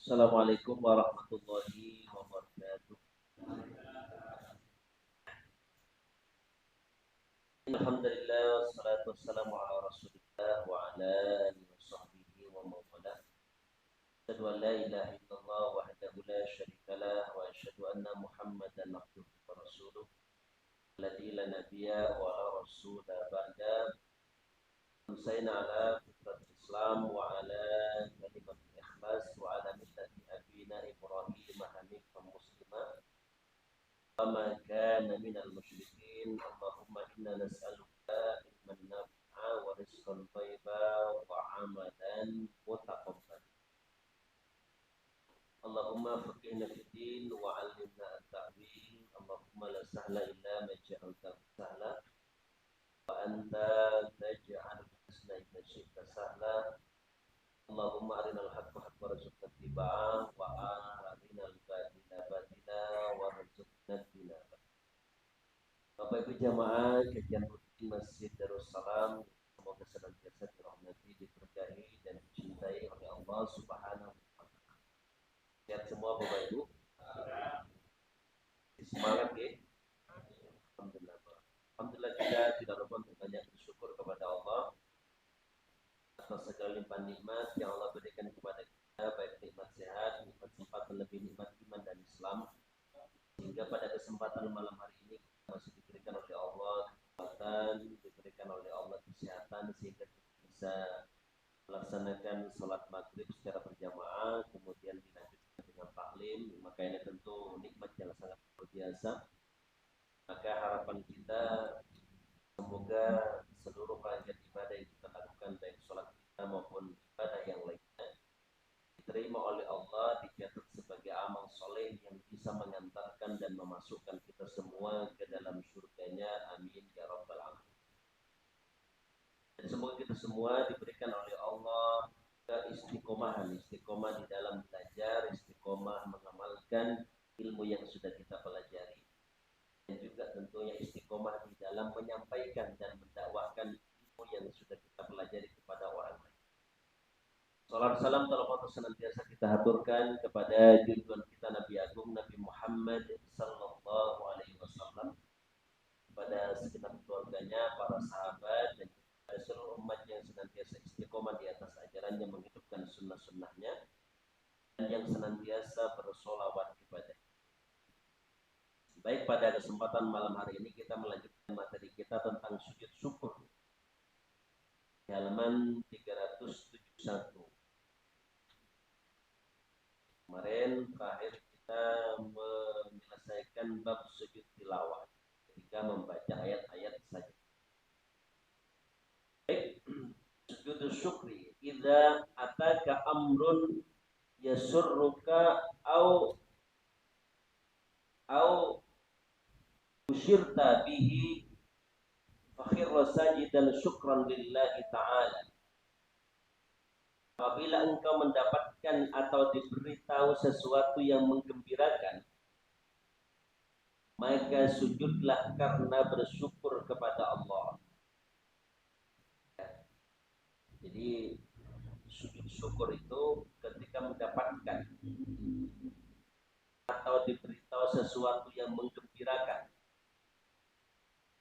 Assalamualaikum warahmatullahi wabarakatuh. Alhamdulillah wassalatu wassalamu ala Rasulillah wa ala alihi wa sahbihi wa mawalah. Asyhadu an la ilaha illallah wahdahu la syarika lah wa asyhadu anna Muhammadan abduhu wa rasuluh. Alladzi la nabiyya wa la rasula ba'da. Husaina ala fitrat Islam wa ala kalimat ikhlas wa ala millati abina Ibrahim hanifan muslima. وما كان من المشركين اللهم إنا نسألك علما نافعا ورزقا طيبا وعملا متقبلا اللهم فقهنا في الدين وعلمنا التأويل اللهم لا سهل إلا ما جعلته سهلا وأنت تجعل الحزن إذا شئت سهلا اللهم أرنا الحق حقا وارزقنا اتباعه وأرنا الباطل باطلا وارزقنا اجتنابه. Bapak Ibu jamaah kajian rutin Masjid Darussalam, semoga senantiasa dirahmati, diberkahi dan dicintai oleh Allah Subhanahu wa taala. Sehat semua Bapak Ibu? Semangat ya. Alhamdulillah. Alhamdulillah kita tidak lupa untuk banyak bersyukur kepada Allah atas segala limpahan nikmat yang Allah berikan kepada kita, baik nikmat sehat, nikmat sempat, lebih nikmat iman dan Islam. Sehingga pada kesempatan malam hari ini kita masih diberikan oleh Allah kesempatan, diberikan oleh Allah kesehatan sehingga kita bisa melaksanakan sholat maghrib secara berjamaah, kemudian dilanjutkan dengan taklim. Maka ini tentu nikmat yang sangat luar biasa. Maka harapan kita semoga seluruh rangkaian ibadah yang kita lakukan, baik sholat kita maupun ibadah yang lainnya, diterima oleh Allah, dicatat sebagai amal soleh yang bisa mengantarkan dan memasukkan kita semua ke dalam surganya. Amin ya rabbal alamin. Dan semoga kita semua diberikan oleh Allah keistiqomahan, istiqomah di dalam belajar, istiqomah mengamalkan ilmu yang sudah kita pelajari, dan juga tentunya istiqomah di dalam menyampaikan dan mendakwahkan ilmu yang sudah kita pelajari kepada orang lain. Salam salam telah senantiasa kita haturkan kepada junjungan kita Nabi Agung Nabi Muhammad sallallahu alaihi wasallam, kepada segenap keluarganya, para sahabat, dan kepada seluruh umat yang senantiasa istiqomah di atas ajarannya, menghidupkan sunnah-sunnahnya, dan yang senantiasa bersolawat kepada. Baik, pada kesempatan malam hari ini kita melanjutkan materi kita tentang sujud syukur di halaman 371. Kemarin terakhir kita menyelesaikan bab sujud tilawah ketika membaca ayat-ayat saja. Baik, sujud syukri idza ataka amrun yasurruka au usyirta bihi fakhirra sajidan syukran lillahi ta'ala. Apabila engkau mendapatkan atau diberitahu sesuatu yang menggembirakan, maka sujudlah karena bersyukur kepada Allah. Jadi sujud syukur itu ketika mendapatkan atau diberitahu sesuatu yang menggembirakan,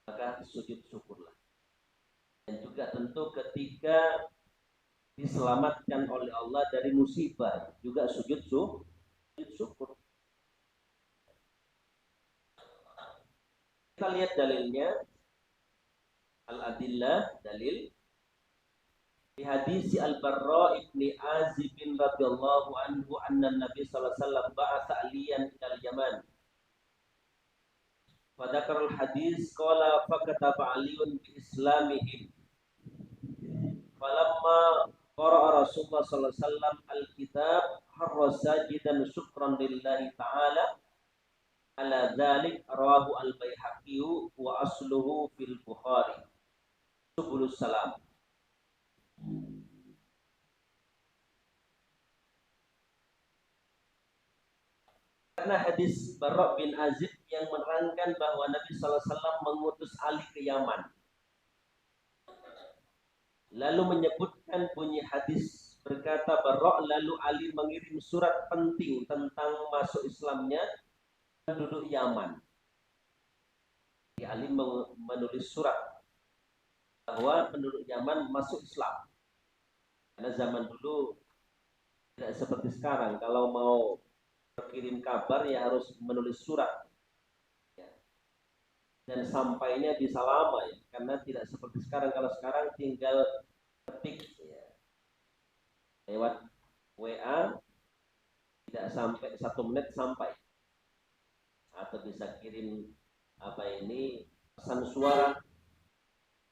maka sujud syukurlah. Dan juga tentu ketika diselamatkan oleh Allah dari musibah, juga sujud syukur. Kita lihat dalilnya, al-adillah, dalil di hadis Al-Barra ibni Azib radhiyallahu anhu anna Nabi sallallahu alaihi wasallam ba'atha aliyan ilal Yaman. Fadakar al-hadis qala fakataba aliyun bi islamihim. Falamma qara'a Rasulullah sallallahu alaihi wasallam al-kitab harra sajidan syukran lillahi ta'ala ala dzalik rawahu al-Baihaqi wa asluhu fil Bukhari. Subulus salam. Karena hadis Barra bin Azib yang menerangkan bahwa Nabi sallallahu alaihi wasallam mengutus Ali ke Yaman, lalu menyebutkan bunyi hadis Berkata Barra, lalu Ali mengirim surat penting tentang masuk Islamnya penduduk Yaman. Ali menulis surat bahwa penduduk Yaman masuk Islam. Karena zaman dulu tidak seperti sekarang. Kalau mau berkirim kabar ya harus menulis surat. Dan sampainya bisa lama ya. Karena tidak seperti sekarang. Kalau sekarang tinggal ketik ya. Lewat WA tidak sampai 1 menit sampai. Atau bisa kirim pesan suara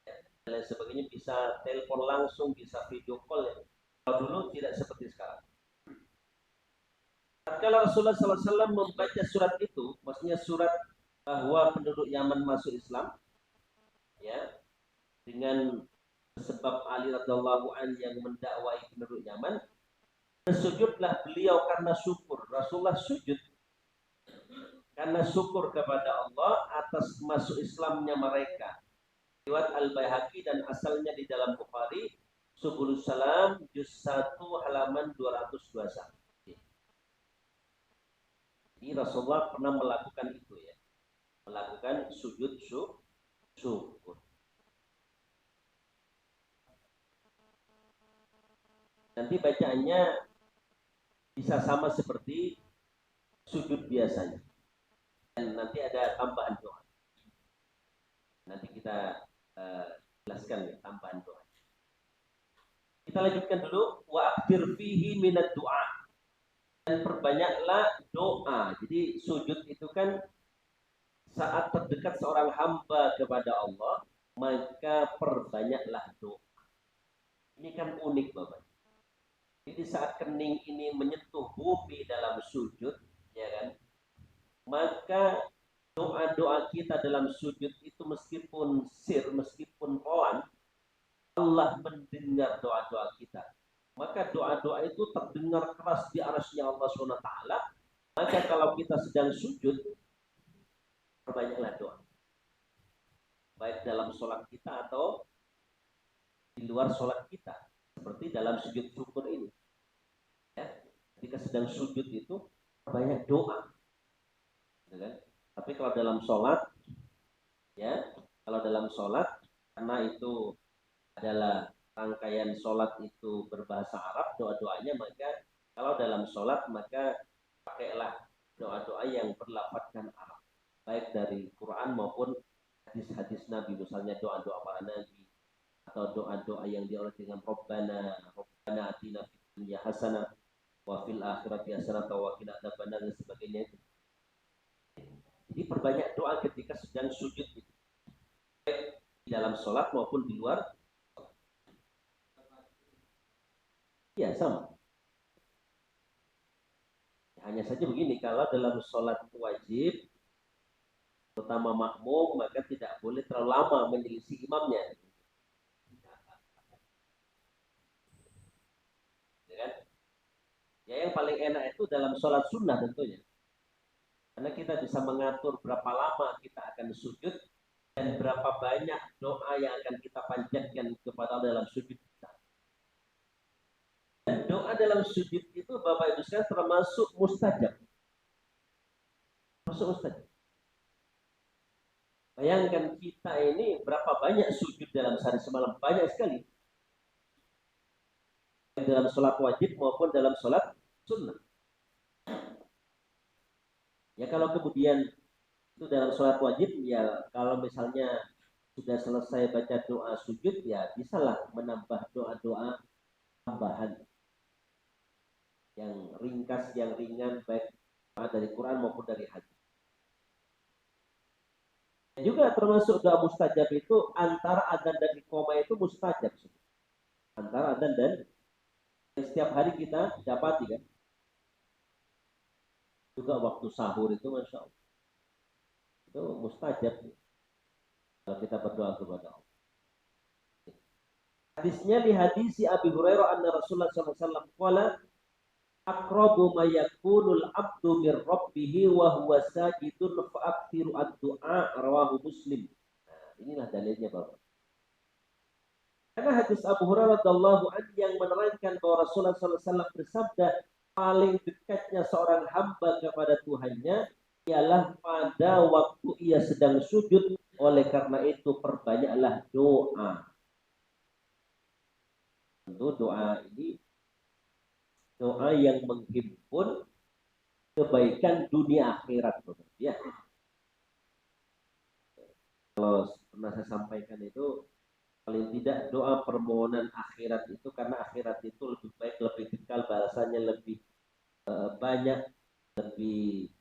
dan lain sebagainya, bisa telepon langsung, bisa video call ya. Kalau dulu tidak seperti sekarang. Kalau Rasulullah SAW membaca surat itu, maksudnya surat bahwa penduduk Yaman masuk Islam, ya, dengan sebab Ali radhiallahu an yang mendakwai penduduk Yaman, bersujudlah beliau karena syukur. Rasulullah sujud karena syukur kepada Allah atas masuk Islamnya mereka. Riwayat Al-Baihaqi dan asalnya di dalam Bukhari, Subulus Salam juz 1 halaman 221. Jadi Rasulullah pernah melakukan itu ya. Melakukan sujud syukur. Nanti bacaannya bisa sama seperti sujud biasanya. Dan nanti ada tambahan doa. Nanti kita jelaskan ya, tambahan doa. Kita lanjutkan dulu. Wa aktir fihi minad doa. Dan perbanyaklah doa. Jadi sujud itu kan saat terdekat seorang hamba kepada Allah, maka perbanyaklah doa. Ini kan unik Bapak. Jadi saat kening ini menyentuh bumi dalam sujud, ya kan, maka doa-doa kita dalam sujud itu meskipun meskipun pelan, Allah mendengar doa-doa kita. Maka doa-doa itu terdengar keras di arasnya Allah SWT. Maka kalau kita sedang sujud, perbanyaklah doa. Baik dalam sholat kita atau di luar sholat kita. Seperti dalam sujud syukur ini. Ya, ketika sedang sujud itu, banyak doa. Ya kan? Tapi kalau dalam sholat, ya, kalau dalam sholat, karena itu adalah rangkaian sholat itu berbahasa Arab, doa-doanya, maka kalau dalam sholat maka pakailah doa-doa yang berlafadzkan Arab, baik dari Quran maupun hadis-hadis Nabi, misalnya doa-doa para Nabi atau doa-doa yang diawali dengan Rabbana atina fid dunya hasanah wa fil akhirati hasanah wa qina adzabannar dan sebagainya. Jadi perbanyak doa ketika sedang sujud itu, baik di dalam sholat maupun di luar. Ya sama. Hanya saja begini, kalau dalam sholat wajib, terutama makmum, maka tidak boleh terlalu lama menyelisih imamnya. Ya kan? Ya yang paling enak itu dalam sholat sunnah tentunya. Karena kita bisa mengatur berapa lama kita akan sujud dan berapa banyak doa yang akan kita panjatkan kepada Allah dalam sujud kita. Dan doa dalam sujud itu Bapak Ibu sekalian termasuk mustajab. Termasuk mustajab. Bayangkan kita ini berapa banyak sujud dalam sehari semalam, banyak sekali. Dalam sholat wajib maupun dalam sholat sunnah. Ya kalau kemudian itu dalam sholat wajib, ya kalau misalnya sudah selesai baca doa sujud, ya bisalah menambah doa-doa tambahan yang ringkas, yang ringan, baik dari Quran maupun dari hadis. Juga termasuk doa mustajab itu antara adzan dan iqamah itu mustajab. Antara adzan dan setiap hari kita dapati kan. Juga waktu sahur itu Masya Allah. Itu mustajab kalau kita berdoa kepada Allah. Hadisnya di hadis Abi Hurairah anna Rasulullah SAW qala aqrabu ma yakunul abdu mir rabbih wa huwa sajidun fa aktsiru ad-du'a rawahu Muslim. Nah, inilah dalilnya Bapak. Karena hadis Abu Hurairah radhiyallahu anhu yang menerangkan bahwa Rasulullah SAW bersabda, paling dekatnya seorang hamba kepada Tuhannya ialah pada waktu ia sedang sujud. Oleh karena itu perbanyaklah doa. Tentu doa ini doa yang menghimpun kebaikan dunia akhirat. Ya. Kalau pernah saya sampaikan itu, paling tidak doa permohonan akhirat itu, karena akhirat itu lebih baik, lebih kekal, balasannya lebih banyak, lebih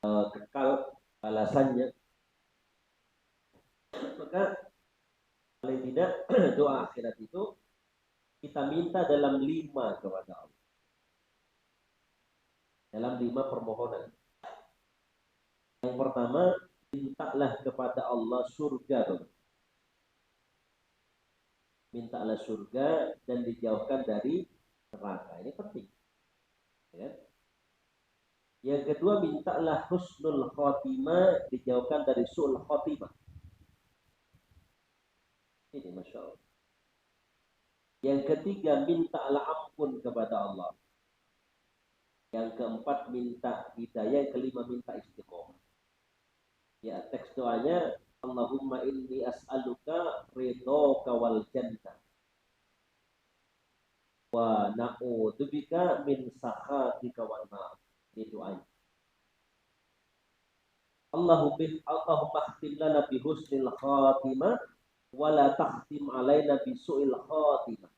kekal balasannya. Maka paling tidak doa akhirat itu kita minta dalam 5 kepada Allah, dalam 5 permohonan. Yang pertama, mintalah kepada Allah surga. Mintalah surga dan dijauhkan dari neraka. Ini penting. Ya. Yang kedua, mintalah husnul khotimah, dijauhkan dari su'ul khotimah. Ini Masya Allah. Yang ketiga, mintalah ampun kepada Allah. Yang keempat, minta hidayah. Yang kelima, minta istiqomah. Ya, teks doanya, Allahumma inni as'aluka ridhoka wal jannah wa na'udzubika min sakhatika wan nar. Ini doanya. Allahumma khtim lana bi husnil khatimah wa la takhtim alaina bi su'il khatimah.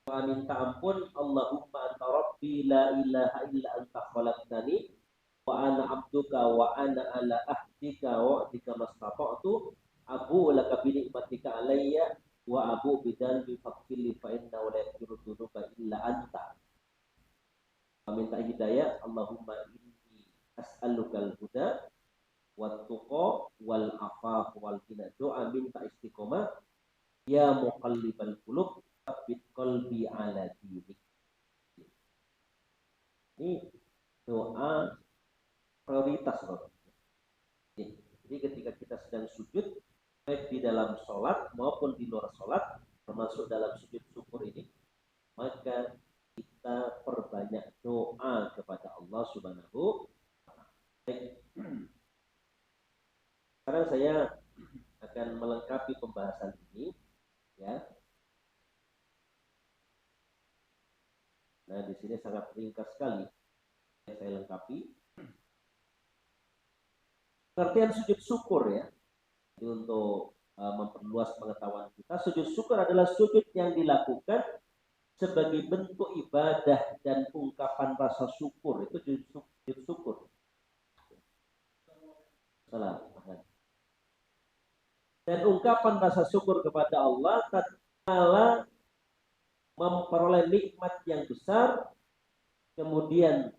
Minta ampun, Allahumma anta rabbi la ilaha illa anta khalaqtani wa ana abduka wa ana ala ahdika wa wa'dika mastata'tu abu laka bi ni'matika alayya wa abu bidzanbi faghfirli fa innahu la yaghfiru dzunuba illa anta. Minta hidayah, Allahumma inni as'alukal huda wat tuqa wal afaf wal ghina. Doa minta istiqomah, ya muqallibal qulub tsabbit qalbi ala dinik. Ini doa prioritas, Bapak. Jadi ketika kita sedang sujud, baik di dalam sholat maupun di luar sholat, termasuk dalam sujud syukur ini, maka kita perbanyak doa kepada Allah Subhanahu wa Ta'ala. Sekarang saya akan melengkapi pembahasan ini, ya. Nah, di sini sangat ringkas sekali saya lengkapi. Pengertian sujud syukur, ya. Jadi untuk memperluas pengetahuan kita, sujud syukur adalah sujud yang dilakukan sebagai bentuk ibadah dan ungkapan rasa syukur. Itu sujud syukur. Salah. Dan ungkapan rasa syukur kepada Allah tatkala memperoleh nikmat yang besar, kemudian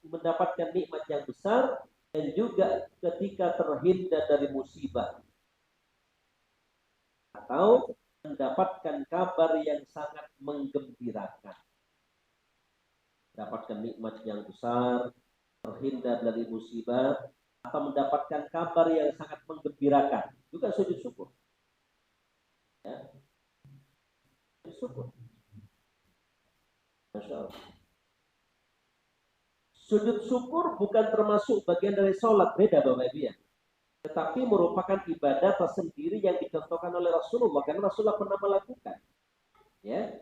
mendapatkan nikmat yang besar, dan juga ketika terhindar dari musibah atau mendapatkan kabar yang sangat menggembirakan. Mendapatkan nikmat yang besar, terhindar dari musibah, atau mendapatkan kabar yang sangat menggembirakan, juga sujud syukur. Ya. Sujud syukur. Masya Allah. Sujud syukur bukan termasuk bagian dari sholat, beda Bapak Ibu, ya. Tetapi merupakan ibadah tersendiri yang dicontohkan oleh Rasulullah, karena Rasulullah pernah melakukan. Ya.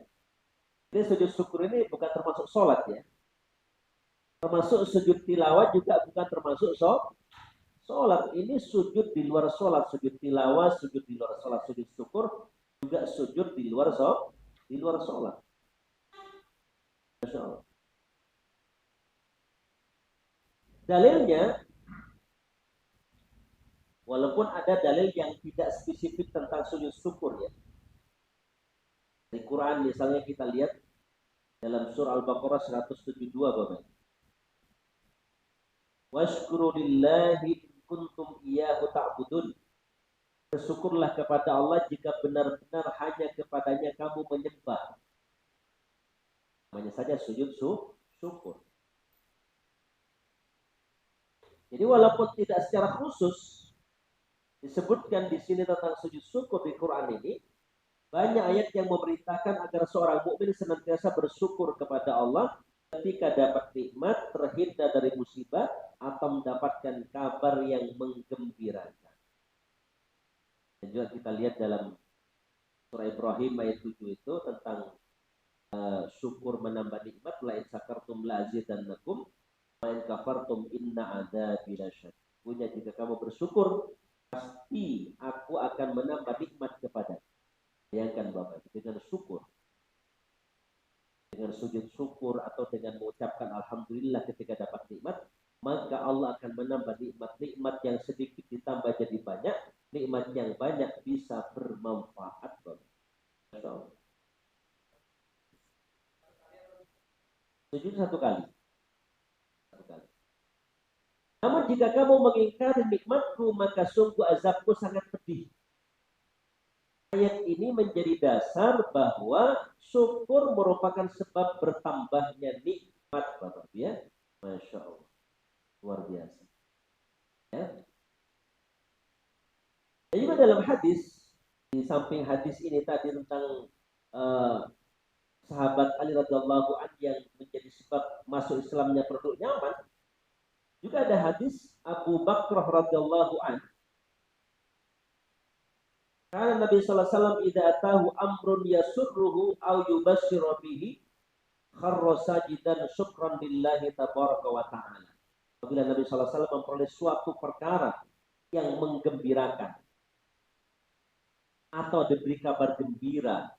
Jadi sujud syukur ini bukan termasuk sholat, ya. Termasuk sujud tilawah juga bukan termasuk sholat. Ini sujud di luar sholat, sujud tilawah, sujud di luar sholat, sujud syukur juga sujud di luar sholat. Masya Allah. Dalilnya, walaupun ada dalil yang tidak spesifik tentang sujud syukur, ya. Di Quran misalnya kita lihat dalam surah Al-Baqarah 172, Bapak. Washkuru lillahi kuntum iyyahu ta'budun. Bersyukurlah kepada Allah jika benar-benar hanya kepadanya kamu menyembah. Namanya saja sujud syukur. Jadi walaupun tidak secara khusus disebutkan di sini tentang sujud syukur di Quran ini, banyak ayat yang memerintahkan agar seorang mukmin senantiasa bersyukur kepada Allah ketika dapat nikmat, terhindar dari musibah, atau mendapatkan kabar yang menggembirakan. Dan juga kita lihat dalam surah Ibrahim ayat 7 itu tentang syukur menambah nikmat, la in syakartum la azidannakum wa in kafartum inna adzabi lasyadid. Punya jika kamu bersyukur, pasti aku akan menambah nikmat kepada. Bayangkan Bapak, dengan syukur, dengan sujud syukur atau dengan mengucapkan alhamdulillah ketika dapat nikmat, maka Allah akan menambah nikmat yang sedikit ditambah jadi banyak, nikmat yang banyak bisa bermanfaat Bapak. Sujud satu kali. Namun jika kamu mengingkari nikmatku, maka sungguh azabku sangat pedih. Ayat ini menjadi dasar bahwa syukur merupakan sebab bertambahnya nikmat, Bapak ya. Masya Allah, luar biasa. Ya. Dan juga dalam hadis, di samping hadis ini tadi tentang sahabat Ali radhiyallahu anhu yang menjadi sebab masuk Islamnya penduduk Yaman, juga ada hadis Abu Bakrah radhiyallahu anhu. Karena Nabi sallallahu alaihi wasallam idza atahu amrun yasurruhu aw yubashshiru bihi kharra sajidan syukran lillahi tabaraka wa ta'ala. Apabila Nabi sallallahu alaihi wasallam memperoleh suatu perkara yang menggembirakan atau diberi kabar gembira,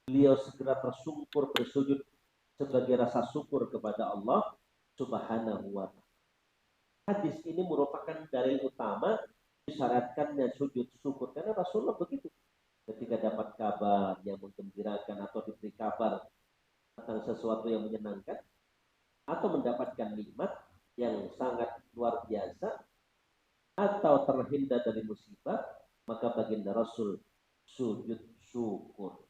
beliau segera tersungkur bersujud sebagai rasa syukur kepada Allah Subhanahu wa ta'ala. Hadis ini merupakan dalil utama disyaratkannya sujud syukur, karena Rasulullah begitu. Ketika dapat kabar yang menggembirakan atau diberi kabar tentang sesuatu yang menyenangkan atau mendapatkan nikmat yang sangat luar biasa atau terhindar dari musibah, maka baginda Rasul sujud syukur,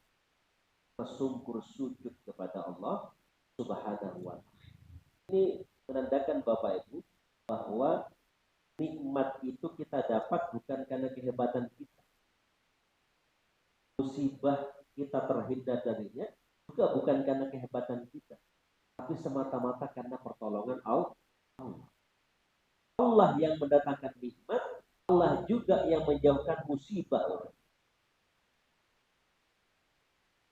bersungkur sujud kepada Allah Subhanahu wa ta'ala. Ini menandakan Bapak Ibu bahwa nikmat itu kita dapat bukan karena kehebatan kita. Musibah kita terhindar darinya juga bukan karena kehebatan kita, tapi semata-mata karena pertolongan Allah. Allah yang mendatangkan nikmat, Allah juga yang menjauhkan musibah.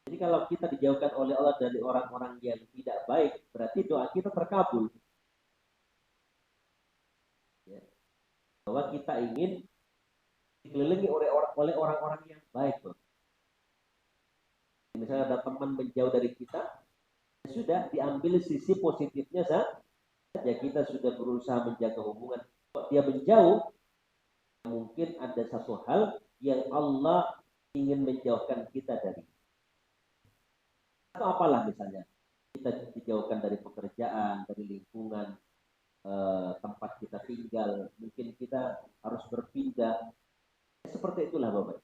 Jadi kalau kita dijauhkan oleh Allah dari orang-orang yang tidak baik, berarti doa kita terkabul. Ya. Bahwa kita ingin dikelilingi oleh orang-orang yang baik. Misalnya ada teman menjauh dari kita, sudah diambil sisi positifnya saja, kita sudah berusaha menjaga hubungan. Kalau dia menjauh, mungkin ada satu hal yang Allah ingin menjauhkan kita dari. Atau apalah misalnya, kita dijauhkan dari pekerjaan, dari lingkungan, tempat kita tinggal, mungkin kita harus berpindah. Seperti itulah Bapak.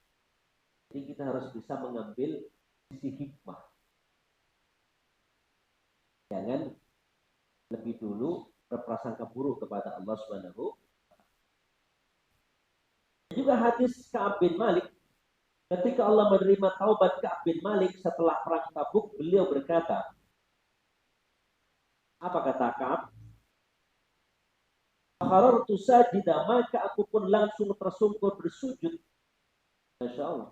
Jadi kita harus bisa mengambil sisi hikmah. Jangan lebih dulu berprasangka buruk kepada Allah Subhanahu. Juga hadis Ka'ab bin Malik, ketika Allah menerima taubat Ka'ab bin Malik setelah perang Tabuk, beliau berkata, apa kata Ka'ab? Akharartu sajida, maka aku pun langsung tersungkur bersujud. Masya Allah.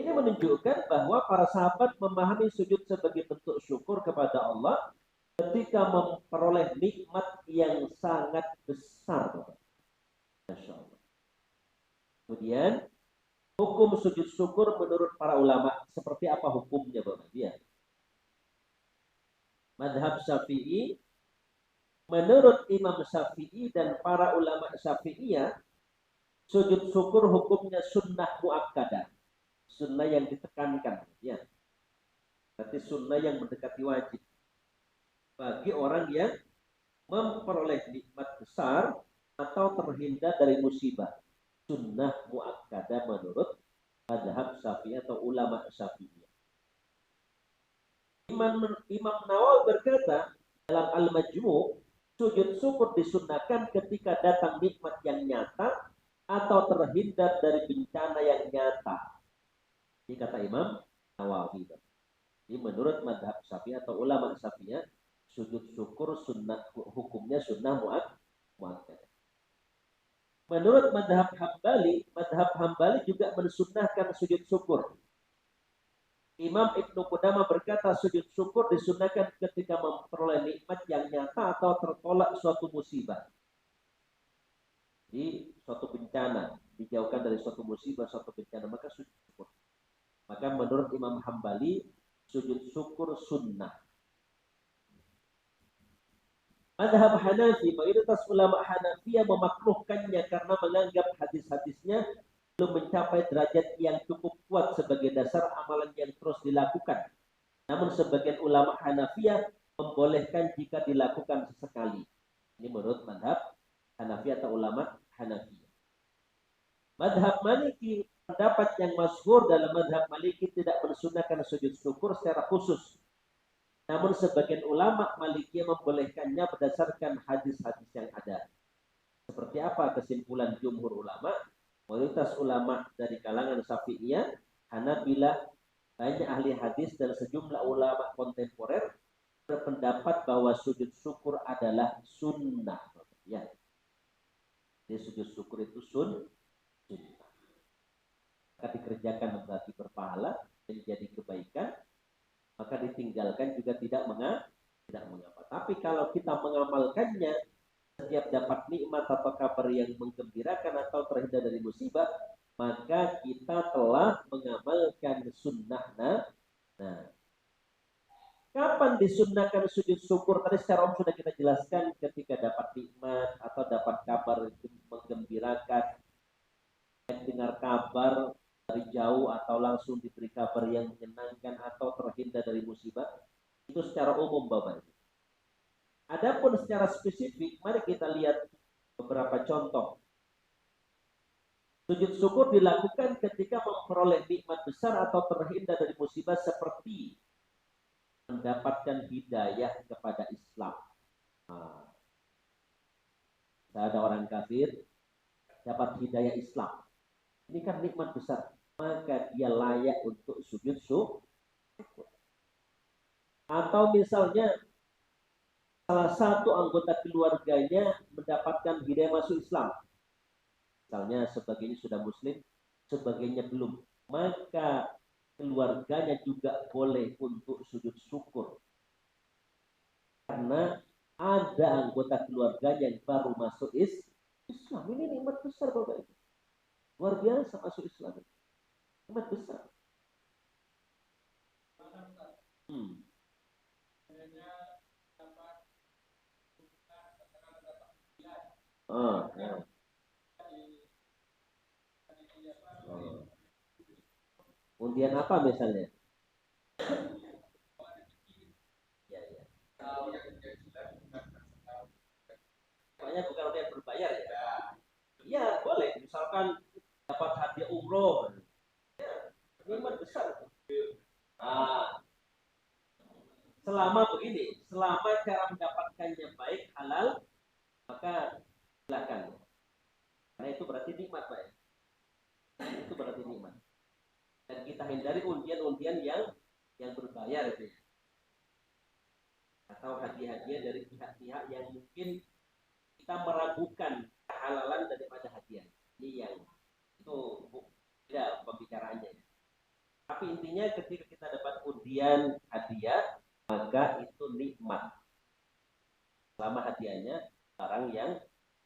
Ini menunjukkan bahwa para sahabat memahami sujud sebagai bentuk syukur kepada Allah ketika memperoleh nikmat yang sangat besar. Masya Allah. Kemudian hukum sujud syukur menurut para ulama seperti apa hukumnya Bapak? Ya. Madhab Syafi'i, menurut Imam Syafi'i dan para ulama Syafi'iyah, sujud syukur hukumnya sunnah muakkadah, sunnah yang ditekankan, ya. Berarti sunnah yang mendekati wajib bagi orang yang memperoleh nikmat besar atau terhindar dari musibah. Sunnah muakkadah menurut madhab Syafi'i atau ulama Syafi'i. Imam Nawawi berkata dalam Al-Majmu', Sujud syukur disunahkan ketika datang nikmat yang nyata atau terhindar dari bencana yang nyata. Ini kata Imam Nawawi. Jadi menurut madhab Syafi'i atau ulama Syafi'i, sujud syukur sunnah, hukumnya sunnah muakkad. Menurut madhab Hambali juga mensunnahkan sujud syukur. Imam Ibnu Qudamah berkata sujud syukur disunahkan ketika memperoleh nikmat yang nyata atau tertolak suatu musibah. Jadi suatu bencana, dijauhkan dari suatu musibah, suatu bencana, maka sujud syukur. Maka menurut Imam Hambali, sujud syukur sunnah. Madhab Hanafi, mayoritas ulama Hanafiya memakruhkannya karena menganggap hadis-hadisnya belum mencapai derajat yang cukup kuat sebagai dasar amalan yang terus dilakukan. Namun sebagian ulama Hanafiyah membolehkan jika dilakukan sesekali. Ini menurut madhab Hanafi atau ulama Hanafiyah. Madhab Maliki, pendapat yang masyhur dalam madhab Maliki tidak mensunahkan sujud syukur secara khusus. Namun sebagian ulama Maliki membolehkannya berdasarkan hadis-hadis yang ada. Seperti apa kesimpulan jumhur ulama? Mayoritas ulama dari kalangan Syafi'iyah, Hanabilah, banyak ahli hadis dan sejumlah ulama kontemporer berpendapat bahwa sujud syukur adalah sunnah. Ya. Jadi sujud syukur itu sunnah. Maka dikerjakan berarti berpahala, menjadi kebaikan, maka ditinggalkan juga tidak mengapa. Tapi kalau kita mengamalkannya, setiap dapat nikmat atau kabar yang menggembirakan atau terhindar dari musibah, maka kita telah mengamalkan sunnah. Nah, kapan disunnahkan sujud syukur? Tadi secara umum sudah kita jelaskan, ketika dapat nikmat atau dapat kabar menggembirakan, dengar kabar dari jauh atau langsung diberi kabar yang menyenangkan atau terhindar dari musibah, itu secara umum Bapak. Adapun secara spesifik, mari kita lihat beberapa contoh. Sujud syukur dilakukan ketika memperoleh nikmat besar atau terhindar dari musibah seperti mendapatkan hidayah kepada Islam. Nah, ada orang kafir dapat hidayah Islam. Ini kan nikmat besar. Maka dia layak untuk sujud syukur. Atau misalnya salah satu anggota keluarganya mendapatkan hidayah masuk Islam. Misalnya sebagiannya sudah muslim, sebagiannya belum. Maka keluarganya juga boleh untuk sujud syukur. Karena ada anggota keluarganya yang baru masuk Islam. Ini nikmat besar Bapak Ibu. Luar biasa masuk Islam. Nikmat besar. Ya. Undian apa misalnya? Ya, ya. Pokoknya bukan undian berbayar ya. Iya boleh. Misalkan dapat hadiah umroh. Ya, nikmat besar. Selama begini, selama cara mendapatkannya baik, halal, maka silakan. Karena itu berarti nikmat, Pak. Itu berarti nikmat. Dan kita hindari undian-undian yang berbayar itu ya. Atau hadiah-hadiah dari pihak-pihak yang mungkin kita meragukan kehalalan daripada hadiah. Ini yang itu tidak pembicaraannya. Tapi intinya ketika kita dapat undian hadiah, maka itu nikmat. Selama hadiahnya barang yang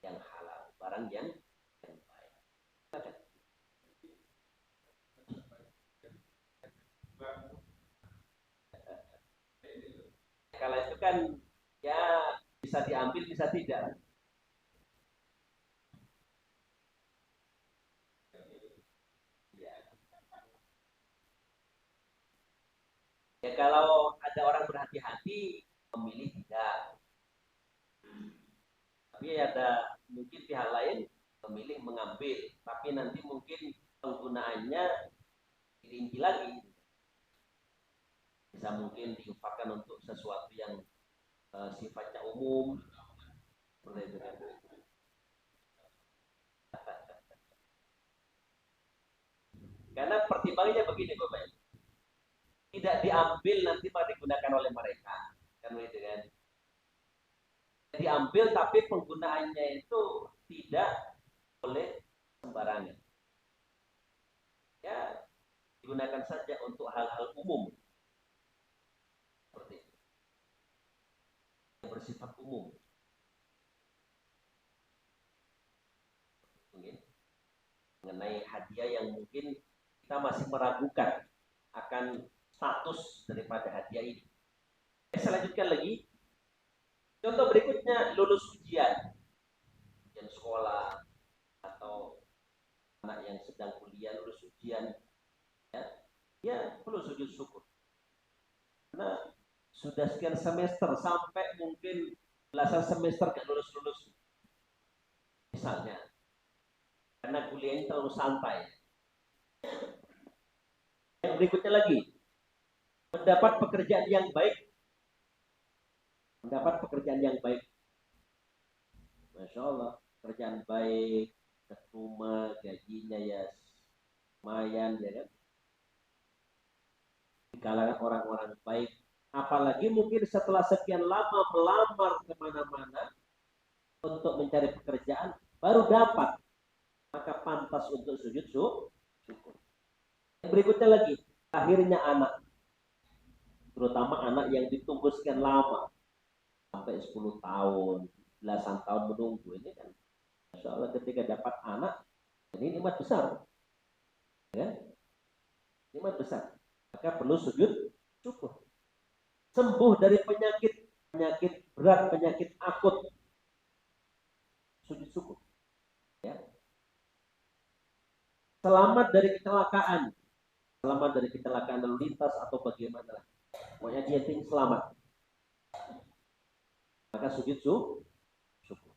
halal, barang yang baik. Kalau itu kan ya bisa diambil, bisa tidak. Ya kalau ada orang berhati-hati memilih tidak. Tapi ada mungkin pihak lain memilih mengambil, tapi nanti mungkin penggunaannya dirinci lagi. Bisa mungkin diupakan untuk sesuatu yang sifatnya umum, Karena pertimbangannya begini Bapak Ibu. Tidak diambil nanti malah digunakan oleh mereka. Kan begitu kan? Diambil tapi penggunaannya itu tidak boleh sembarangan. Ya, digunakan saja untuk hal-hal umum. Seperti itu. Yang bersifat umum. Mungkin mengenai hadiah yang mungkin kita masih meragukan akan status daripada hadiah ini. Saya lanjutkan lagi. Contoh berikutnya lulus ujian sekolah atau anak yang sedang kuliah lulus ujian, ya perlu sujud syukur. Karena sudah sekian semester sampai mungkin belasan semester gak lulus-lulus, misalnya, karena kuliahnya terlalu santai. Yang berikutnya lagi, mendapat pekerjaan yang baik. Mendapat pekerjaan yang baik. Masya Allah, pekerjaan baik, keterima, gajinya ya lumayan, ya kan? Di kalangan orang-orang baik. Apalagi mungkin setelah sekian lama melamar kemana-mana untuk mencari pekerjaan, baru dapat. Maka pantas untuk sujud syukur. Yang berikutnya lagi, akhirnya anak. Terutama anak yang ditunggu sekian lama. Sampai 10 tahun, belasan tahun menunggu. Ini kan, Masya Allah ketika dapat anak, ini nikmat besar. Ya? Nikmat besar. Maka perlu sujud syukur. Sembuh dari penyakit berat, penyakit akut. Sujud syukur. Ya. Selamat dari kecelakaan. Selamat dari kecelakaan lalu lintas atau bagaimana. Pokoknya dia ingin selamat. Maka sujud syukur.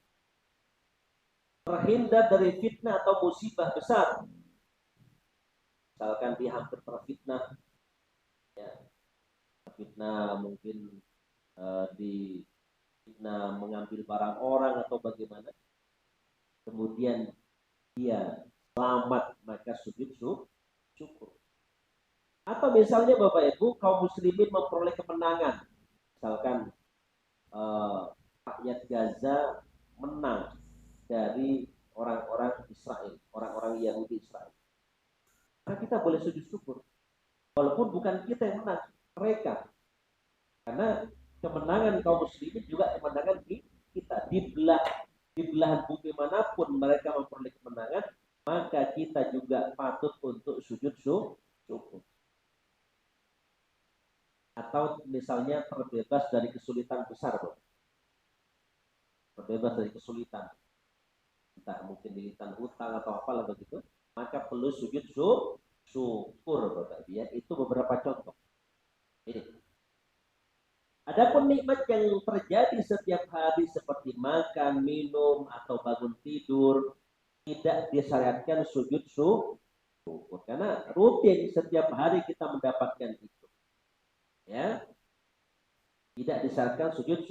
Terhindar dari fitnah atau musibah besar. Misalkan dia hampir terfitnah. Ya. Fitnah mungkin di fitnah mengambil barang orang atau bagaimana. Kemudian dia selamat, maka sujud syukur. Atau misalnya Bapak Ibu, kaum muslimin memperoleh kemenangan. Misalkan rakyat Gaza menang dari orang-orang Israel, orang-orang Yahudi Israel. Maka kita boleh sujud syukur. Walaupun bukan kita yang menang, mereka. Karena kemenangan kaum muslimin juga kemenangan kita. Di belahan bumi manapun mereka memperoleh kemenangan, maka kita juga patut untuk sujud syukur. Atau misalnya terbebas dari kesulitan besar, bro. Terbebas dari kesulitan, entah mungkin dilitan hutang atau apalah begitu, maka perlu sujud syukur, Bapak. Ya, itu beberapa contoh. Ini. Adapun nikmat yang terjadi setiap hari seperti makan, minum, atau bangun tidur, tidak disyariatkan sujud syukur. Karena rutin setiap hari kita mendapatkan itu. Ya, tidak disyariatkan sujud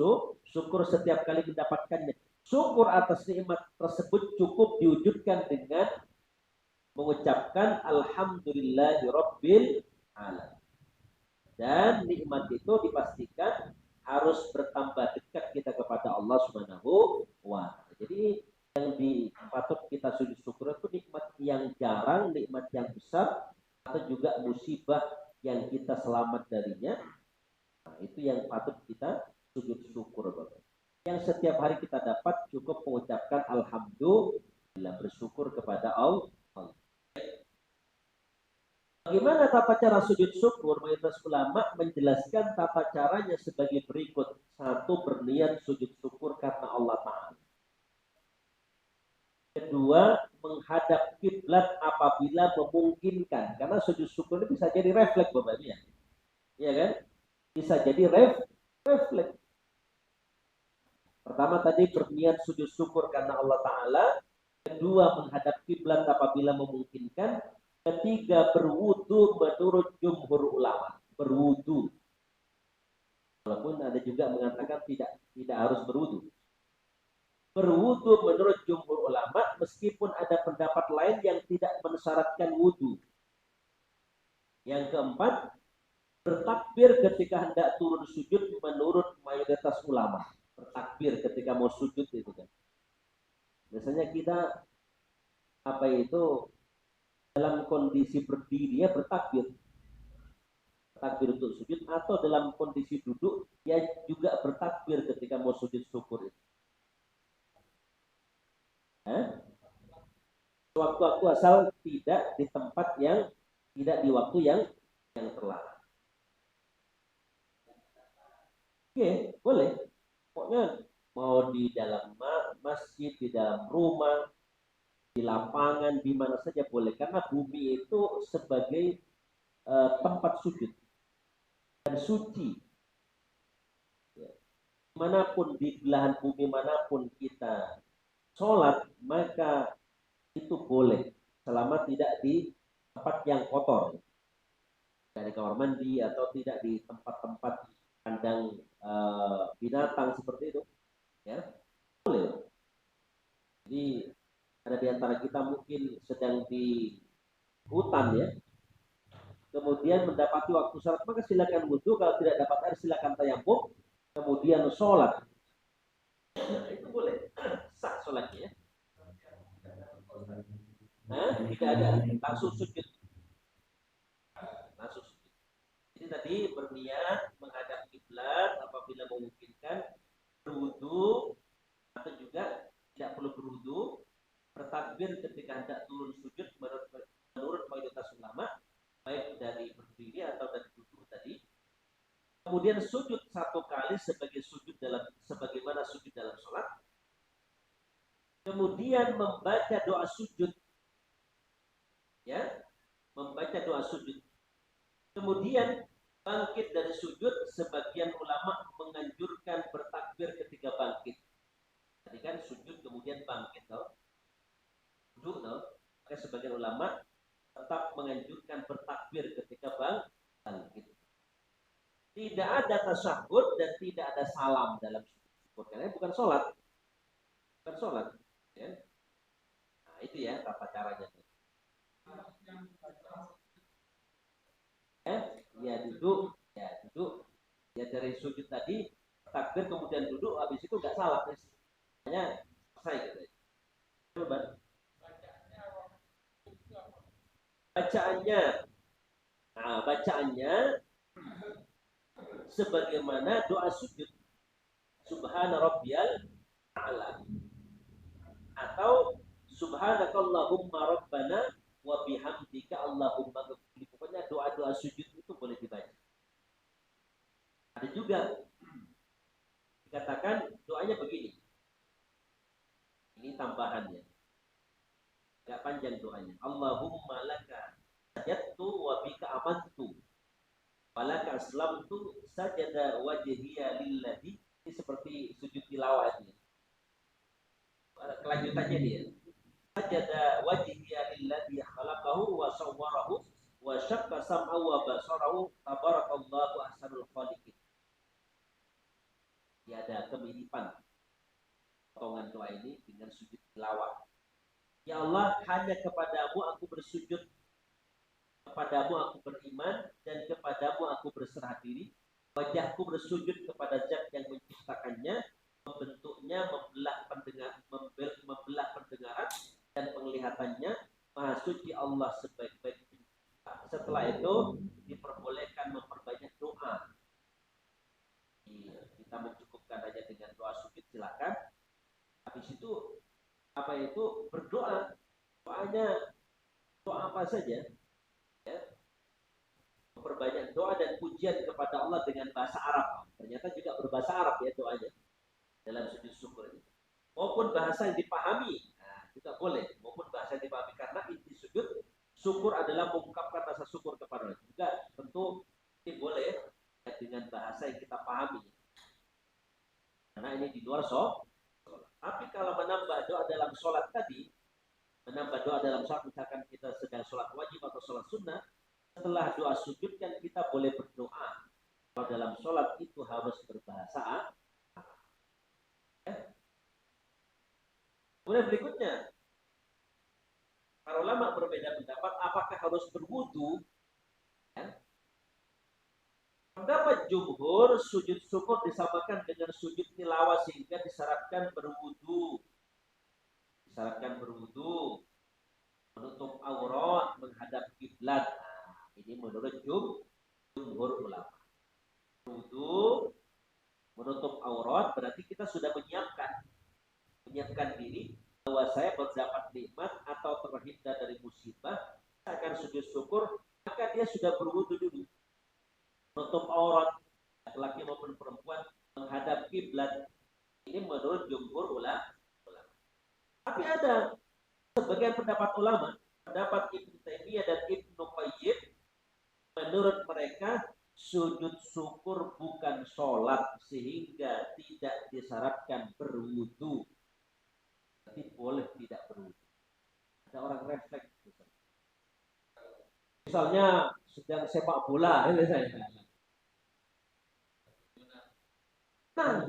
syukur setiap kali mendapatkannya. Syukur atas nikmat tersebut cukup diwujudkan dengan mengucapkan alhamdulillahirabbil alamin. Dan nikmat itu dipastikan harus bertambah dekat kita kepada Allah Subhanahu wa ta'ala. Jadi yang patut kita sujud syukur itu nikmat yang jarang, nikmat yang besar, atau juga musibah yang kita selamat darinya. Nah, itu yang patut kita sujud syukur, Bapak. Yang setiap hari kita dapat cukup mengucapkan alhamdulillah, bersyukur kepada Allah. Bagaimana tata cara sujud syukur? Mayoritas ulama menjelaskan tata caranya sebagai berikut. Satu, berniat sujud syukur karena Allah Ta'ala. Kedua, menghadap kiblat apabila memungkinkan. Karena sujud syukur ini bisa jadi refleks, Bapak Ibu. Iya kan? Bisa jadi refleks. Pertama tadi berniat sujud syukur karena Allah Ta'ala. Kedua, menghadap kiblat apabila memungkinkan. Ketiga, berwudu menurut jumhur ulama. Berwudu. Walaupun ada juga mengatakan tidak harus berwudu. berwudu menurut jumhur ulama, meskipun ada pendapat lain yang tidak mensyaratkan wudu. Yang keempat, bertakbir ketika hendak turun sujud menurut mayoritas ulama. Bertakbir ketika mau sujud itu kan. Biasanya kita dalam kondisi berdiri ya bertakbir. Takbir untuk sujud, atau dalam kondisi duduk ya juga bertakbir ketika mau sujud syukur itu. Waktu-waktu asal tidak di tempat yang tidak di waktu yang terlarang. Oke, boleh. Pokoknya mau di dalam masjid, di dalam rumah, di lapangan, di mana saja boleh. Karena bumi itu sebagai tempat sujud dan suci. Ya. Manapun di belahan bumi manapun kita sholat, maka itu boleh selama tidak di tempat yang kotor, dari kamar mandi atau tidak di tempat-tempat kandang binatang seperti itu, ya boleh. Jadi ada di antara kita mungkin sedang di hutan ya, kemudian mendapati waktu sholat, maka silakan wudhu, kalau tidak dapat air silakan tayamum, kemudian sholat. Nah, itu boleh sah sholatnya. Tidak ada, langsung sujud. Langsung sujud. Jadi tadi berniat menghadap kiblat apabila memungkinkan, berwudu atau juga tidak perlu berwudu, bertakbir ketika hendak turun sujud menurut mayoritas ulama, baik dari berdiri atau dari duduk tadi. Kemudian sujud satu kali sebagaimana sujud dalam sholat. Kemudian membaca doa sujud, ya, membaca doa sujud. Kemudian bangkit dari sujud, sebagian ulama menganjurkan bertakbir ketika bangkit. Tadi kan sujud kemudian bangkit, duduk, maka sebagian ulama tetap menganjurkan bertakbir ketika bangkit. Tidak ada tasyahud dan tidak ada salam dalam sujud, karena bukan sholat, ya. Nah, itu ya tata caranya. Ya duduk, ya dari sujud tadi takbir kemudian duduk, habis itu nggak salah, hanya selesai gitu. Coba bacaannya sebagaimana doa sujud, subhana rabbiyal a'la, atau subhanakallahumma rabbana wa bihamdika allahumma ghfirli. Pokoknya doa-doa sujud itu boleh dibaca. Ada juga dikatakan doanya begini. Ini tambahannya. Gak panjang doanya. Allahumma laka sajadtu wa bika amantu walaka aslamtu sajada wajhiya lillazi. Ini seperti sujud tilawah ini. Kelanjutannya dia. Sajada wajhiya lillazi khalaqahu wa sawwarahu wa syaqqa sam'ahu wa basarahu tabarakallahu ahsanul khaliqin. Ya, ada kemiripan potongan doa ini dengan sujud tilawah. Ya Allah, hanya kepadamu aku bersujud, kepadamu aku beriman, dan kepadamu aku berserah diri. Wajahku bersujud kepada Zat yang menciptakannya, membentuknya, membelah pendengaran dan penglihatannya. Maha suci Allah sebaik-baik. Setelah itu diperbolehkan memperbanyak doa. Kita mencukupkan aja dengan doa sujud, silakan. Habis itu berdoa. Doanya doa apa saja, ya. Memperbanyak doa dan pujian kepada Allah dengan bahasa Arab. Ternyata juga berbahasa Arab ya doanya dalam sujud syukur ini. Maupun bahasa yang dipahami, juga boleh. Maupun bahasa yang dipahami, karena inti sujud syukur adalah mengungkapkan rasa syukur kepada Allah. Juga tentu ini boleh ya, dengan bahasa yang kita pahami. Karena ini di luar sholat. Tapi kalau menambah doa dalam sholat tadi, misalkan kita sedang sholat wajib atau sholat sunnah, setelah doa sujud kan kita boleh berdoa. Kalau dalam sholat itu harus berbahasa Arab. Kemudian berikutnya, para ulama berbeda pendapat apakah harus berwudu. Ya. Pendapat jumhur, sujud syukur disamakan dengan sujud tilawah sehingga disyaratkan berwudu. Disyaratkan berwudu, menutup aurat, menghadap kiblat. Nah, ini menurut jumhur ulama. Wudu, menutup aurat berarti kita sudah menyiapkan diri bahwa saya berdapat nikmat atau terhindar dari musibah, akan sujud syukur, maka dia sudah berwudu dulu. Menutup aurat, laki-laki maupun perempuan, menghadap kiblat. Ini menurut jumhur ulama. Tapi ada sebagian pendapat ulama, pendapat Ibnu Taimiyah dan Ibnu Qayyim, menurut mereka sujud syukur bukan sholat sehingga tidak disyaratkan berwudu. Tapi boleh tidak berwudu. Ada orang refleks. Misalnya sedang sepak bola, nah,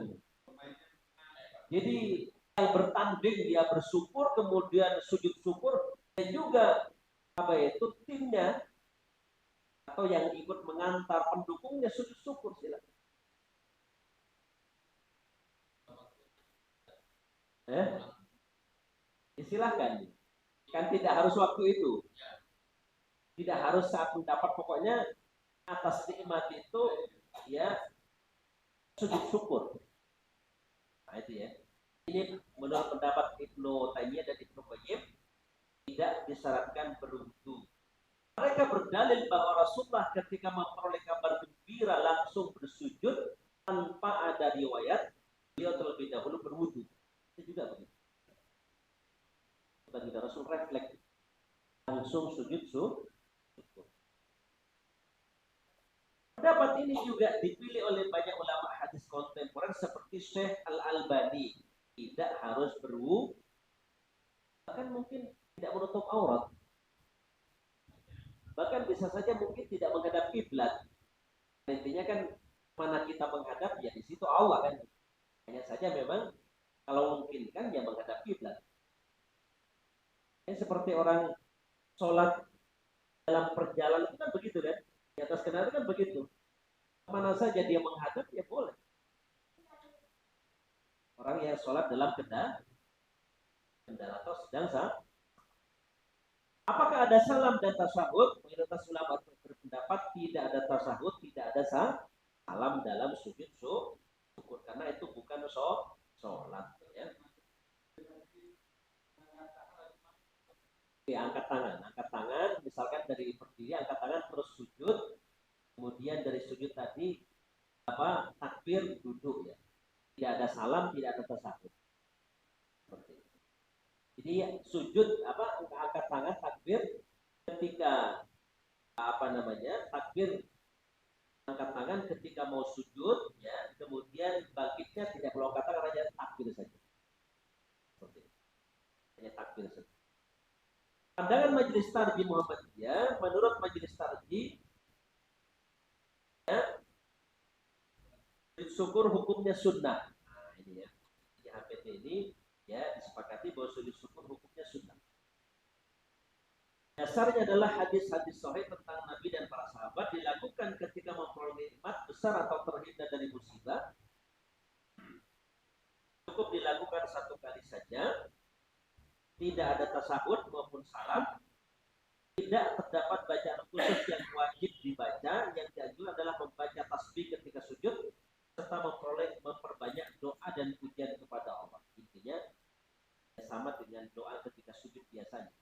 jadi yang bertanding dia bersyukur, kemudian sujud syukur, dan juga apa itu timnya atau yang ikut mengantar pendukungnya sujud syukur, silakan. Silahkan. Kan tidak harus waktu itu, tidak harus saat mendapat, pokoknya atas nikmat itu ya sujud syukur. Nah itu ya. Ini menurut pendapat Ibnu Taimiyah dan Ibnu Qayyim tidak disyaratkan berwudu. Mereka berdalil bahwa Rasulullah ketika memperoleh kabar gembira langsung bersujud tanpa ada riwayat beliau terlebih dahulu berwudu. Itu juga begitu. Bagi Rasul refleks langsung sujud syukur. Pendapat ini juga dipilih oleh banyak ulama hadis kontemporer seperti Syekh Al-Albani. Tidak harus berwudu, bahkan mungkin tidak menutup aurat, bahkan bisa saja mungkin tidak menghadap kiblat. Intinya kan mana kita menghadap ya di situ Allah kan. Hanya saja memang kalau mungkin kan ya menghadap kiblat. Ini seperti orang sholat dalam perjalanan itu kan begitu kan. Di atas kendaraan kan begitu. Mana saja dia menghadap ya boleh. Orang yang sholat dalam kendaraan atau sedang sah. Apakah ada salam dan tasyahud? Mayoritas ulama berpendapat tidak ada tasyahud, tidak ada salam dalam sujud syukur karena itu bukan sholat. Ya. Oke, angkat tangan, misalkan dari berdiri angkat tangan terus sujud, kemudian dari sujud tadi takbir duduk ya. Tidak ada salam, tidak ada tasyahud. Seperti itu. Jadi sujud angkat tangan takbir ketika takbir angkat tangan ketika mau sujud ya, kemudian bangkitnya tidak perlu angkat tangan, hanya takbir saja. Seperti itu. Hanya takbir saja. Pandangan Majelis Tarjih Muhammadiyah, menurut Majelis Tarjih ya, syukur hukumnya sunnah. Nah, ini ya. Di HPT ini ya disepakati bahwa sujud syukur hukumnya sunnah. Dasarnya adalah hadis-hadis sahih tentang Nabi dan para sahabat dilakukan ketika memperoleh nikmat besar atau terhindar dari musibah. Cukup dilakukan satu kali saja. Tidak ada tasyahud maupun salam. Tidak terdapat bacaan khusus yang wajib dibaca. Yang dianjurkan adalah membaca tasbih ketika sujud serta memperbanyak doa dan pujian kepada Allah. Intinya sama dengan doa ketika sujud biasanya.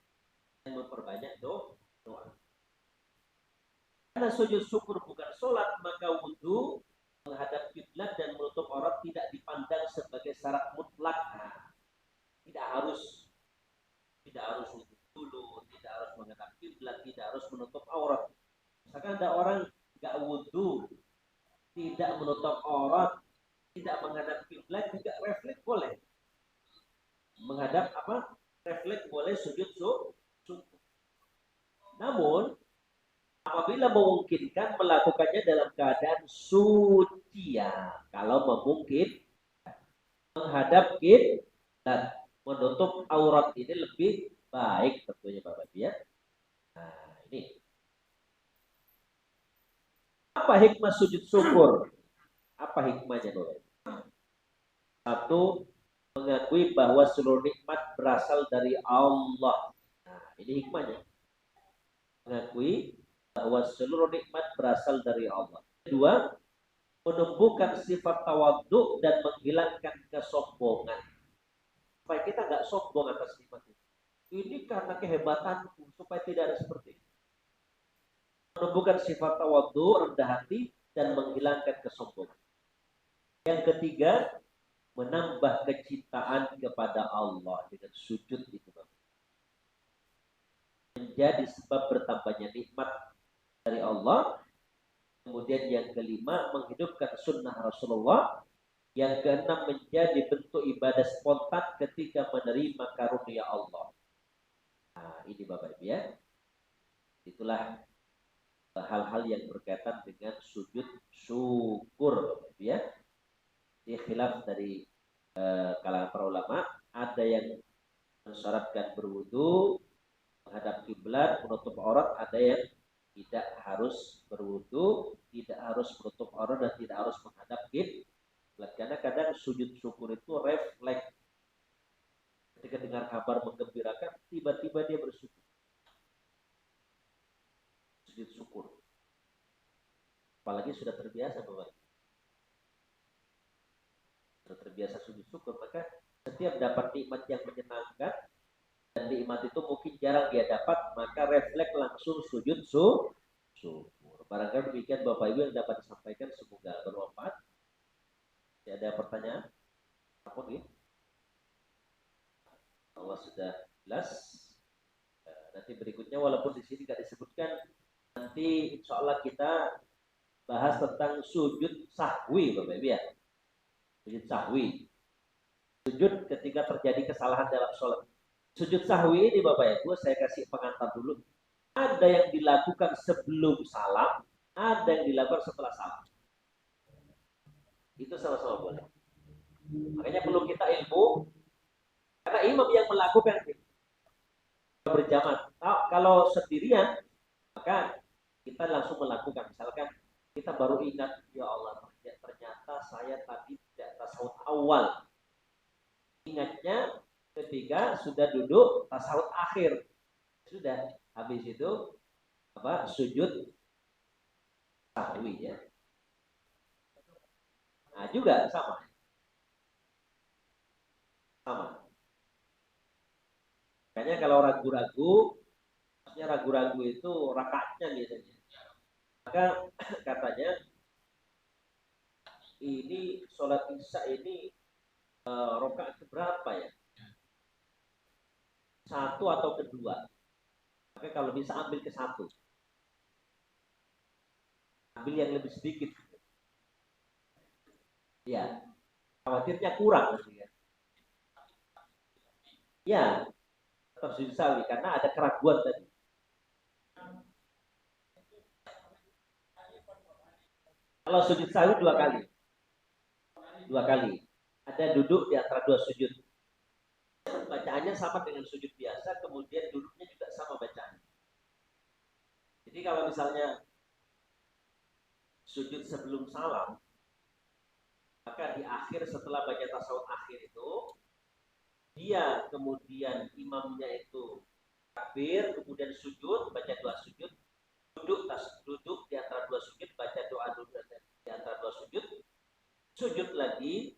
Yang memperbanyak doa. Karena sujud syukur bukan sholat, maka wudu, menghadap kiblat dan menutup aurat tidak dipandang sebagai syarat mutlak. Nah, tidak harus wudu dulu, tidak harus menghadap kiblat, tidak harus menutup aurat. Misalkan ada orang nggak wudu, tidak menutup aurat, tidak menghadap kiblat, juga refleks boleh. Menghadap refleks boleh sujud syukur. Namun apabila memungkinkan melakukannya dalam keadaan suci ya, kalau memungkinkan menghadap kiblat. menutup aurat ini lebih baik tentunya Bapak Ibu ya. Nah, ini apa hikmah sujud syukur? Apa hikmahnya Bapak Ibu? Satu, mengakui bahwa seluruh nikmat berasal dari Allah. Nah, ini hikmahnya. Mengakui bahwa seluruh nikmat berasal dari Allah. Kedua, menumbuhkan sifat tawadhu dan menghilangkan kesombongan. Supaya kita nggak sombong atas nikmat itu. Ini karena kehebatanku, supaya tidak ada seperti itu. Menumbuhkan sifat tawadhu, rendah hati, dan menghilangkan kesombongan. Yang ketiga, menambah kecintaan kepada Allah dengan sujud itu. Menjadi sebab bertambahnya nikmat dari Allah. Kemudian yang kelima, menghidupkan sunnah Rasulullah. Yang keenam, menjadi bentuk ibadah spontan ketika menerima karunia Allah. Nah, ini Bapak Ibu ya. Itulah hal-hal yang berkaitan dengan sujud syukur Bapak Ibu ya. Ini khilaf dari kalangan para ulama. Ada yang mensyaratkan berwudu, menghadap kiblat, menutup aurat. Ada yang tidak harus berwudu, tidak harus menutup aurat, dan tidak harus menghadap kiblat. Karena kadang sujud syukur itu refleks. Ketika dengar kabar menggembirakan, tiba-tiba dia bersyukur. Sujud syukur. Apalagi sudah terbiasa Bapak. Sudah terbiasa sujud syukur, maka setiap dapat nikmat yang menyenangkan, dan nikmat itu mungkin jarang dia dapat, maka refleks langsung sujud syukur. Barangkali demikian Bapak Ibu yang dapat disampaikan, semoga bermanfaat. Ada pertanyaan? Apa gitu? Allah sudah jelas. Nanti berikutnya, walaupun di sini tidak disebutkan, nanti insya Allah kita bahas tentang sujud sahwi Bapak Ibu ya. Sujud sahwi. Sujud ketika terjadi kesalahan dalam sholat. Sujud sahwi ini Bapak Ibu, saya kasih pengantar dulu. Ada yang dilakukan sebelum salam, ada yang dilakukan setelah salam. Itu sama-sama boleh. Makanya perlu kita ilmu, karena imam yang melakukan itu berjamaah. Nah, kalau sendirian, maka kita langsung melakukan. Misalkan kita baru ingat, ya Allah, ternyata saya tadi tidak tasawuf awal. Ingatnya ketika sudah duduk tasawuf akhir. Sudah, habis itu sujud sahwi ya. Nah, juga sama. Makanya kalau ragu-ragu, maksudnya ragu-ragu itu rakaatnya biasanya. Maka katanya ini sholat isya ini rakaat berapa ya? Satu atau kedua. Maka kalau bisa ambil ke satu. Ambil yang lebih sedikit. Ya, khawatirnya kurang. Ya, tetap sujud sahwi karena ada keraguan tadi. Kalau sujud sahwi dua kali. Ada duduk di antara dua sujud. Bacaannya sama dengan sujud biasa, kemudian duduknya juga sama bacaannya. Jadi kalau misalnya sujud sebelum salam, maka di akhir setelah baca tasawuf akhir itu, dia kemudian imamnya itu takbir, kemudian sujud, baca dua sujud, duduk di antara dua sujud, baca doa di antara dua sujud, sujud lagi,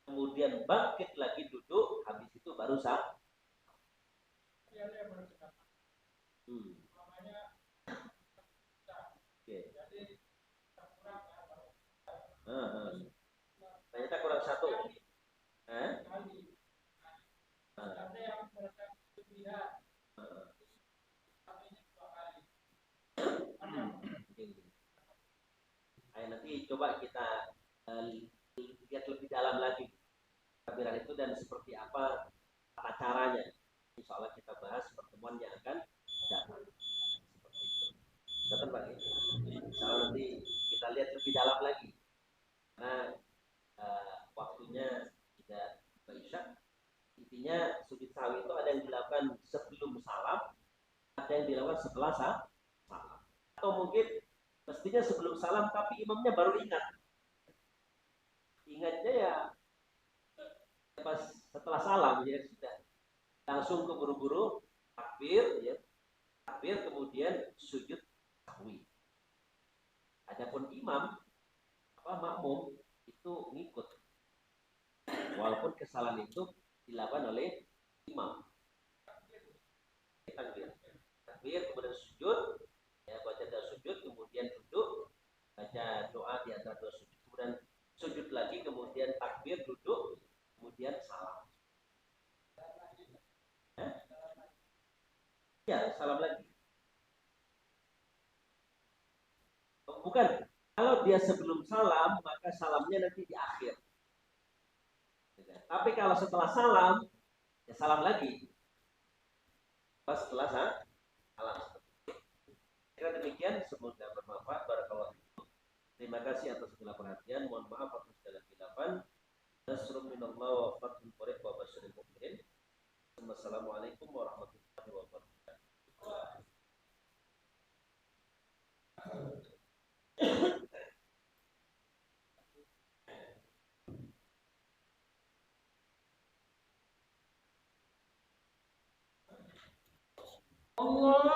kemudian bangkit lagi duduk, habis itu baru sah. Ternyata kurang satu. Nanti coba kita lihat lebih dalam lagi takbiran itu dan seperti apa tata caranya. Insya Allah kita bahas pertemuan yang akan datang. Seperti itu. Datang Pak. Insya Allah nanti kita lihat lebih dalam lagi. Karena waktunya tidak berisyak. Intinya Ada yang dilakukan setelah salam. Atau mungkin mestinya sebelum salam tapi imamnya baru ingat. Ingatnya ya pas setelah salam ya sudah langsung keburu-buru takbir ya. Takbir kemudian sujud sahwi. Adapun imam makmum itu ngikut. Walaupun kesalahan itu dilakukan oleh imam. Takbir. Takbir kemudian sujud, ya baca doa sujud, kemudian duduk, baca doa di antara dua sujud, kemudian sujud lagi, kemudian takbir, duduk, kemudian salam. Ya, salam lagi. Bukan. Kalau dia sebelum salam, maka salamnya nanti di akhir. Tapi kalau setelah salam, ya salam lagi. Pas setelah salam. Kira demikian, semoga bermanfaat. Barakallahu fikum. Terima kasih atas segala perhatian. Mohon maaf atas segala khilafan. Nasrun minallah wa fathun qarib wa basyiril mu'minin. Wassalamualaikum warahmatullahi wabarakatuh. Allah